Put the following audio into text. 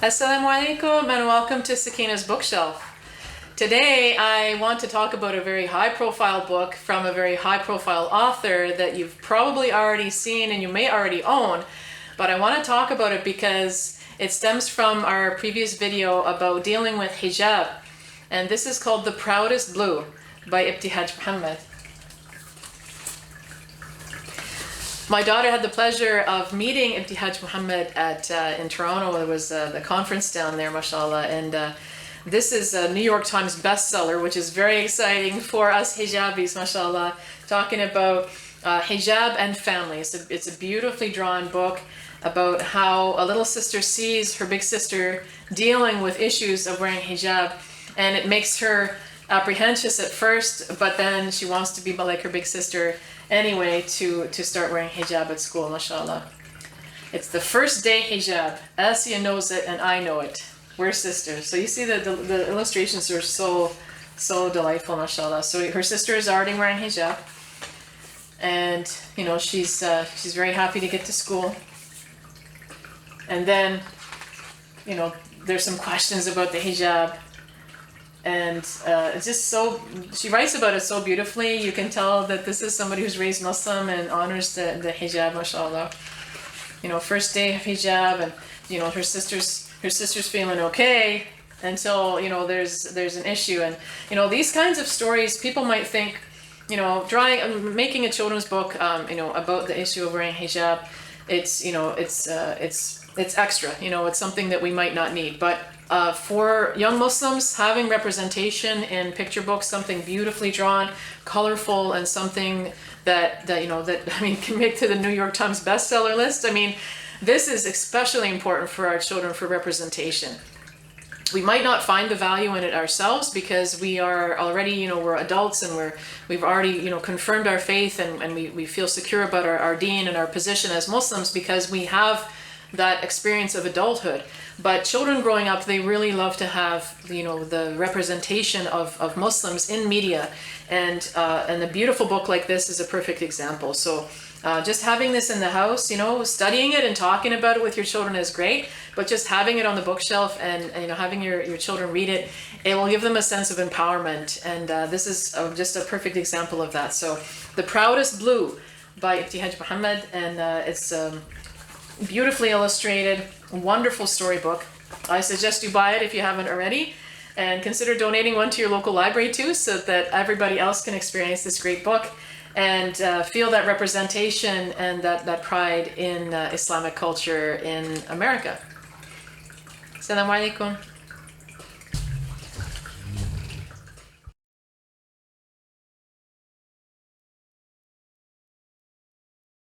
Assalamu alaikum and welcome to Sakina's bookshelf. Today I want to talk about a very high profile book from a very high profile author that you've probably already seen and you may already own, but I want to talk about it because it stems from our previous video about dealing with hijab, and this is called The Proudest Blue by Ibtihaj Muhammad. My daughter had the pleasure of meeting Ibtihaj Muhammad in Toronto. There was the conference down there, mashallah, and this is a New York Times bestseller, which is very exciting for us hijabis, mashallah, talking about hijab and family. It's a beautifully drawn book about how a little sister sees her big sister dealing with issues of wearing hijab, and it makes her apprehensive at first, but then she wants to be like her big sister anyway to start wearing hijab at school, mashallah. It's the first day hijab. Asiya knows it and I know it. We're sisters. So you see the illustrations are so delightful, mashallah. So her sister is already wearing hijab, and you know she's very happy to get to school. And then you know there's some questions about the hijab. And it's just so, she writes about it so beautifully. You can tell that this is somebody who's raised Muslim and honors the hijab, mashallah. You know, first day of hijab, and you know her sister's feeling okay until you know there's an issue. And you know these kinds of stories, people might think, you know, making a children's book, you know, about the issue of wearing hijab, it's extra. You know, it's something that we might not need, but. For young Muslims, having representation in picture books, something beautifully drawn, colorful, and something that I mean can make to the New York Times bestseller list. I mean, this is especially important for our children for representation. We might not find the value in it ourselves because we are already, you know, we're adults and we've already, you know, confirmed our faith and we feel secure about our deen and our position as Muslims because we have that experience of adulthood. But children growing up, they really love to have, you know, the representation of Muslims in media, and a beautiful book like this is a perfect example. So just having this in the house, you know, studying it and talking about it with your children is great, but just having it on the bookshelf and you know having your children read it, it will give them a sense of empowerment, and this is just a perfect example of that. So The Proudest Blue by Ibtihaj Muhammad, and it's beautifully illustrated, wonderful storybook. I suggest you buy it if you haven't already, and consider donating one to your local library too, so that everybody else can experience this great book and feel that representation and that pride in Islamic culture in America. Assalamu alaikum.